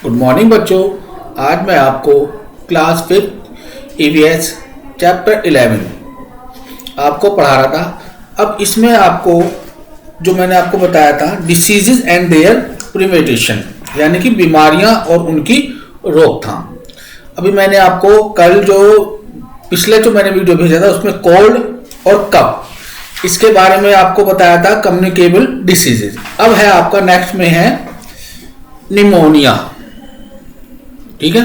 Good morning बच्चों। आज मैं आपको क्लास 5 ईवीएस चैप्टर 11 आपको पढ़ा रहा था। अब इसमें आपको जो मैंने आपको बताया था डिसीजेज एंड देयर प्रिवेंशन, यानी कि बीमारियां और उनकी रोकथाम। अभी मैंने आपको कल जो पिछले जो मैंने वीडियो भेजा था उसमें कोल्ड और कफ इसके बारे में आपको बताया था, कम्युनिकेबल डिसीजेज। अब है आपका नेक्स्ट में है निमोनिया। ठीक है।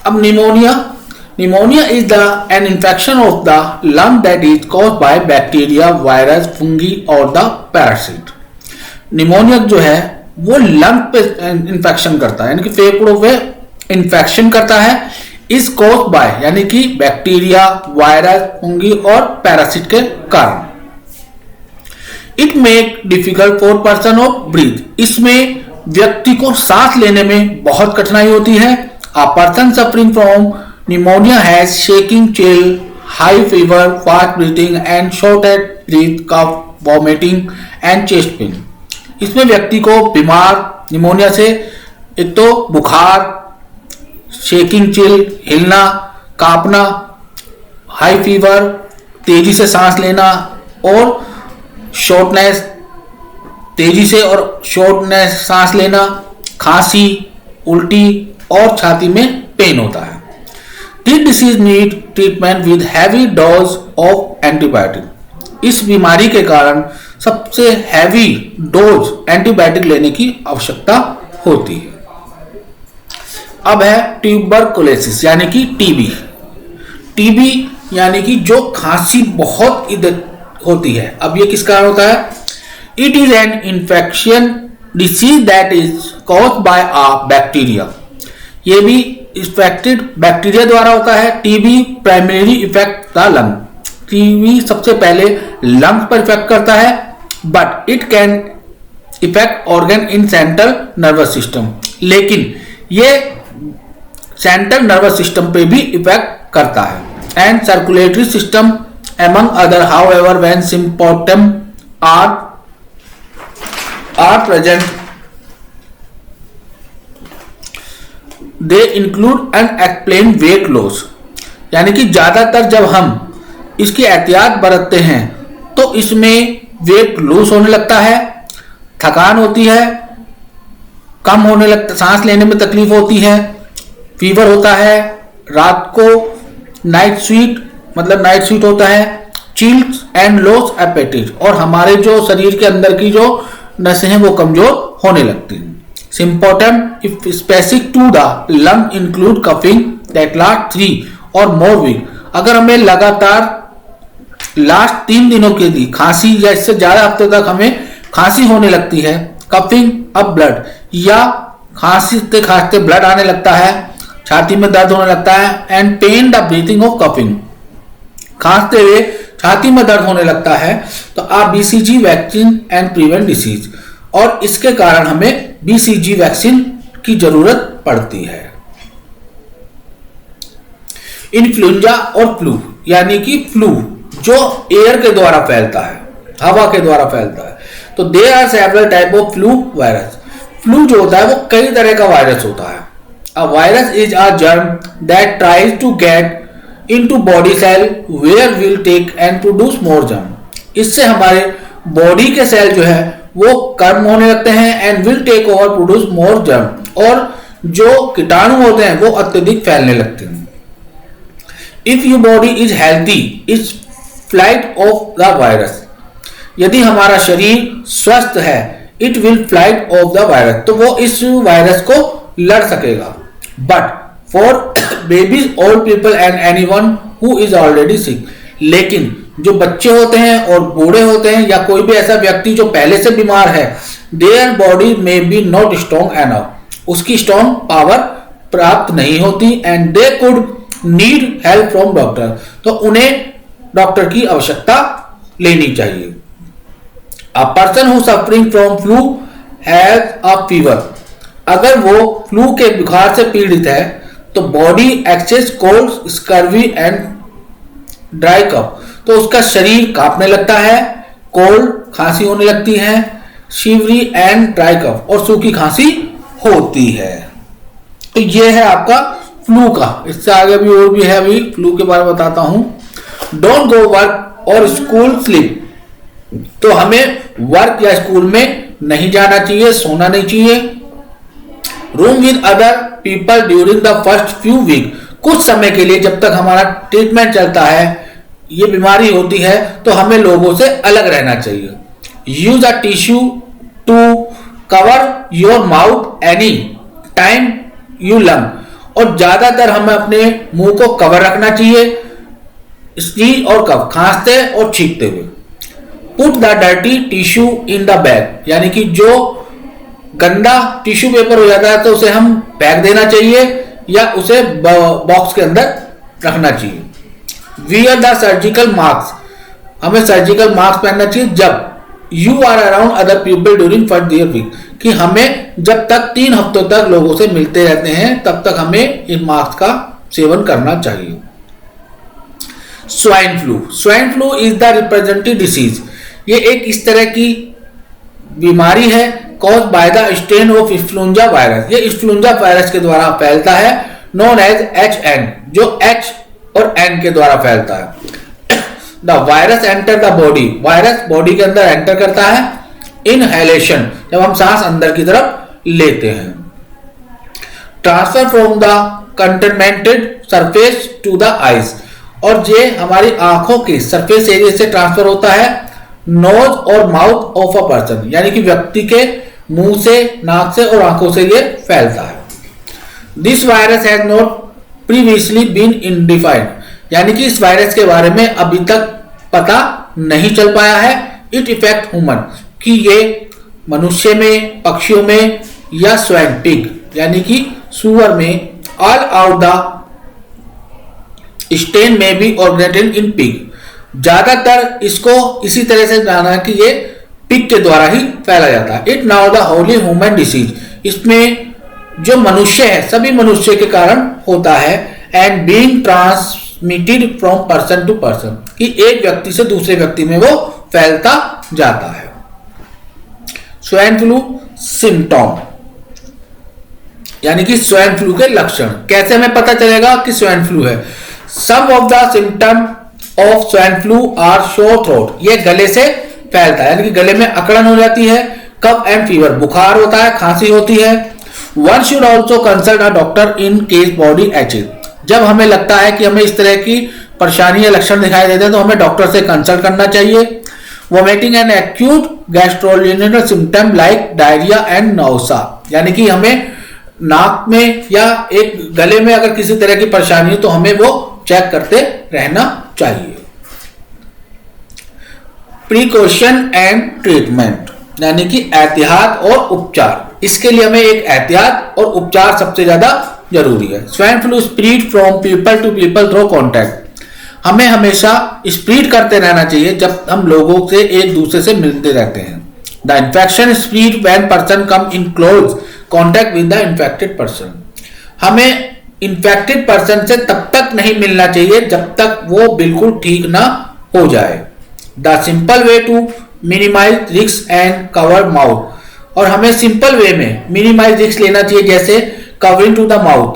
अब pneumonia is the an infection of the lung that is caused by bacteria, virus, fungi और द पैरासिट। निमोनिया जो है वो लंग पे इन्फेक्शन करता है, यानी कि फेफड़ों पे इन्फेक्शन करता है। इज कॉज्ड बाय यानी कि बैक्टीरिया, वायरस, फंगी और पैरासिट के कारण। It make difficult for person of breath. इसमें व्यक्ति को सांस लेने में बहुत कठिनाई होती है। A person suffering from pneumonia has shaking, chill, high fever, fast breathing and shorted breath, cough, vomiting and chest pain. इसमें व्यक्ति को बीमार निमोनिया से एक तो बुखार, शेकिंग, चिल, हिलना, कांपना, हाई फीवर, तेजी से सांस लेना और शॉर्टनेस, तेजी से और शॉर्टनेस सांस लेना, खांसी, उल्टी और छाती में पेन होता है। This disease need treatment with heavy dose of antibiotic. इस बीमारी के कारण सबसे हैवी डोज एंटीबायोटिक लेने की आवश्यकता होती है। अब है ट्यूबरकुलोसिस यानी कि टीबी यानी कि जो खांसी बहुत होती है। अब ये किस कारण होता है? It is an infection disease that is caused by a bacteria. ये भी इन्फेक्टेड बैक्टीरिया द्वारा होता है। TB primary effect the lung. TB सबसे पहले लंग पर इफेक्ट करता है, but it can effect organ in central nervous system. लेकिन ये सेंट्रल नर्वस सिस्टम पे भी इफेक्ट करता है and circulatory system among other. However, when symptoms are present, they include unexplained weight loss. यानी कि ज्यादातर जब हम इसकी एहतियात बरतते हैं तो इसमें वेट लूज होने लगता है, थकान होती है, कम होने लगता, सांस लेने में तकलीफ होती है, फीवर होता है, रात को नाइट स्वीट होता है, चिल्स एंड लॉस एपेटाइट, और हमारे जो शरीर के अंदर की जो नसें हैं वो कमजोर होने लगती हैं। Symptom if specific to the lung include coughing that last 3 or more week. अगर हमें लगातार लास्ट 3 दिनों के लिए खांसी या इससे ज्यादा हफ्ते तक हमें खांसी होने लगती है, कफिंग अप ब्लड या खांसते ब्लड आने लगता है, छाती में दर्द होने लगता है, and pain the breathing of coughing, खांसते हुए छाती में दर्द होने लगता है, तो आप BCG vaccine and prevent disease, और इसके कारण हमें बीसीजी वैक्सीन की जरूरत पड़ती है। इन्फ्लुएंजा और फ्लू यानी कि फ्लू जो एयर के द्वारा फैलता है, हवा के द्वारा फैलता है, तो there are several type of flu virus. Flu जो होता है वो कई तरह का वायरस होता है। A virus is a germ that tries to get into body cell where will take and produce more germ. इससे हमारे बॉडी के सेल जो है वो कम होने लगते हैं and will take over produce more germ, और जो कीटाणु होते हैं वो अत्यधिक फैलने लगते हैं। If your body is healthy, is flight of the virus. यदि हमारा शरीर स्वस्थ है, it will flight of the virus, तो वो इस वायरस को लड़ सकेगा। But for babies, old people and anyone who is already sick, लेकिन जो बच्चे होते हैं और बूढ़े होते हैं या कोई भी ऐसा व्यक्ति जो पहले से बीमार है, their body may be not strong enough, उसकी स्ट्रॉन्ग पावर प्राप्त नहीं होती, and they could need help from doctor, तो उन्हें डॉक्टर की आवश्यकता लेनी चाहिए। A person who suffering from flu has a fever, अगर वो फ्लू के बुखार से पीड़ित है तो body excess cold, scurvy and dry cough, तो उसका शरीर कांपने लगता है, कोल्ड खांसी होने लगती है, शिवरी एंड ड्राई कफ और सूखी खांसी होती है। तो ये है आपका फ्लू का। इससे आगे भी और भी है, अभी फ्लू के बारे में बताता हूं। डोंट गो वर्क और स्कूल स्लीप। तो हमें वर्क या स्कूल में नहीं जाना चाहिए, सोना नहीं चाहिए। Room with other people during the first few week. कुछ समय के लिए जब तक हमारा ट्रीटमेंट चलता है, ये बीमारी होती है, तो हमें लोगों से अलग रहना चाहिए। Use a tissue to cover your mouth any time you lung. और ज्यादातर हमें अपने मुंह को कवर रखना चाहिए, स्नीज और कफ, खांसते और छींकते हुए। Put the dirty tissue in the bag, यानी कि जो गंदा टिश्यू पेपर हो जाता है तो उसे हम फेंक देना चाहिए या उसे बॉक्स के अंदर रखना चाहिए। Wear the surgical mask. हमें सर्जिकल मास्क पहनना चाहिए जब you are around other people during first their week, कि हमें जब तक 3 हफ्तों तक लोगों से मिलते रहते हैं तब तक हमें इन मास्क का सेवन करना चाहिए। Swine flu. Swine flu is the representative disease. ये एक इस तरह की बीमारी है cause by the strain of influenza virus. ये इन्फ्लुएंजा वायरस के द्वारा फैलता है, नोन एज HN, जो H और N के द्वारा फैलता है। The virus enter the body. Virus body के अंदर एंटर करता है। इनहेलेशन, जब हम सांस अंदर की तरफ लेते हैं। Transfer from the contaminated surface to the eyes. और ये हमारी आंखों के सरफेस एरिया से ट्रांसफर होता है नोज और माउथ ऑफ अ पर्सन, यानी कि व्यक्ति के मुंह से, नाक से और आंखों से ये फैलता है। This virus has not previously been undefined, यानी कि इस वायरस के बारे में अभी तक पता नहीं चल पाया है। इट इफेक्ट ह्यूमन, कि ये मनुष्य में, पक्षियों में या स्वैन पिग, यानी कि सुअर में। ऑल आउट द स्टेन में बी ऑर्गेनेटेड इन पिग। ज्यादातर इसको इसी तरह से जाना है कि ये पिग के द्वारा ही फैला जाता है। It now the Holi human disease. इसमें जो मनुष्य है, सभी मनुष्य के कारण होता है। And being transmitted from person to person, कि एक व्यक्ति से दूसरे व्यक्ति में वो फैलता जाता है। स्वाइन फ्लू सिम्टम, यानी कि स्वाइन फ्लू के लक्षण। कैसे हमें पता चलेगा कि स्वाइन फ्लू है? Some of the symptom of swine flu are sore throat. ये गले से फैलता है, यानी कि गले में अकड़न हो जाती है। कफ एंड फीवर, बुखार होता है, खांसी होती है। One should also consult a doctor in case body aches. जब हमें लगता है कि हमें इस तरह की परेशानी या लक्षण दिखाई देते हैं तो हमें डॉक्टर से कंसल्ट करना चाहिए। Vomiting and acute gastrointestinal symptom like diarrhoea and nausea, यानी कि हमें नाक में या एक गले में अगर किसी तरह की परेशानी है तो हमें वो चेक करते रहना चाहिए। प्रिकॉशन एंड ट्रीटमेंट, यानी कि एहतियात और उपचार। इसके लिए हमें एक एहतियात और उपचार सबसे ज्यादा जरूरी है। Swine flu spread from people to people through contact. हमें हमेशा स्प्रेड करते रहना चाहिए जब हम लोगों से एक दूसरे से मिलते रहते हैं। The infection spread when person come in close contact with the infected person. हमें इन्फेक्टेड पर्सन से तब तक नहीं मिलना चाहिए जब तक वो बिल्कुल ठीक ना हो जाए। The simple way to minimise risk and cover mouth. और हमें सिंपल वे में मिनिमाइज रिस्क लेना चाहिए, जैसे कवरिंग टू द माउथ,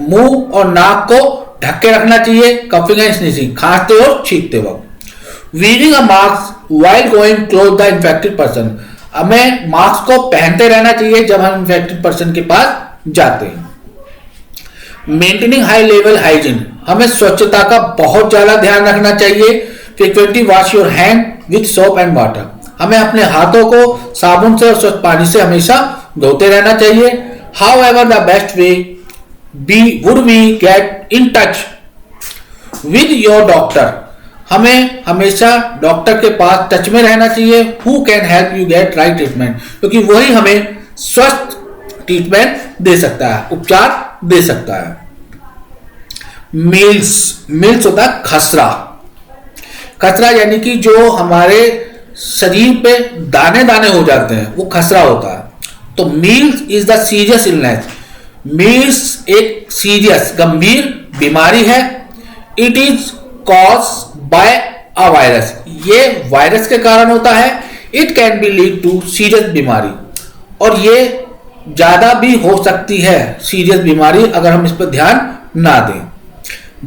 मुंह और नाक को ढक के रखना चाहिए। कफिंग एंड स्नीजिंग, खांसते और छींकते वक्त। Wearing a mask while going close the infected person. हमें मास्क को पहनते रहना चाहिए जब हम इन्फेक्टेड पर्सन के पास जाते हैं। मेंटेनिंग हाई लेवल हाइजीन, हमें स्वच्छता का बहुत ज्यादा ध्यान रखना चाहिए। Frequently wash your hand with soap and water. हमें अपने हाथों को साबुन से और स्वच्छ पानी से हमेशा धोते रहना चाहिए। However the best way would we get in touch with your doctor. हमें हमेशा डॉक्टर के पास टच में रहना चाहिए। Who can help you get right treatment, क्योंकि वही हमें स्वस्थ ट्रीटमेंट दे सकता है, उपचार दे सकता है। मिल्स होता है खसरा। खसरा यानी कि जो हमारे शरीर पे दाने दाने हो जाते हैं, वो खसरा होता है। तो measles is the serious illness. Measles एक सीरियस गंभीर बीमारी है। It is cause by a virus. ये वायरस के कारण होता है। It can be lead to serious बीमारी, और ये ज्यादा भी हो सकती है सीरियस बीमारी अगर हम इस पर ध्यान ना दें।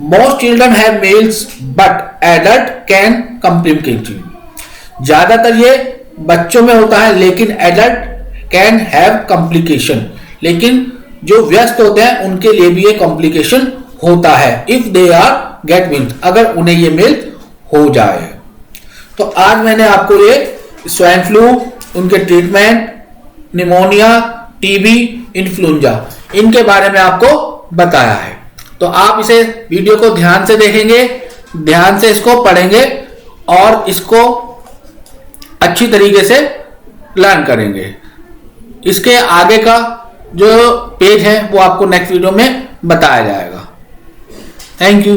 Most children have measles but adult can complicate you, ज्यादातर ये बच्चों में होता है लेकिन एडल्ट कैन हैव कॉम्प्लिकेशन, लेकिन जो व्यस्त होते हैं उनके लिए भी ये कॉम्प्लिकेशन होता है if they are get milk, अगर उन्हें ये मिल्क हो जाए। तो आज मैंने आपको ये स्वाइन फ्लू, उनके ट्रीटमेंट, निमोनिया, टीबी, इन्फ्लुएंजा, इनके बारे में आपको बताया है। तो आप इसे वीडियो को ध्यान से देखेंगे, ध्यान से इसको पढ़ेंगे और इसको अच्छी तरीके से लर्न करेंगे। इसके आगे का जो पेज है वो आपको नेक्स्ट वीडियो में बताया जाएगा। Thank you.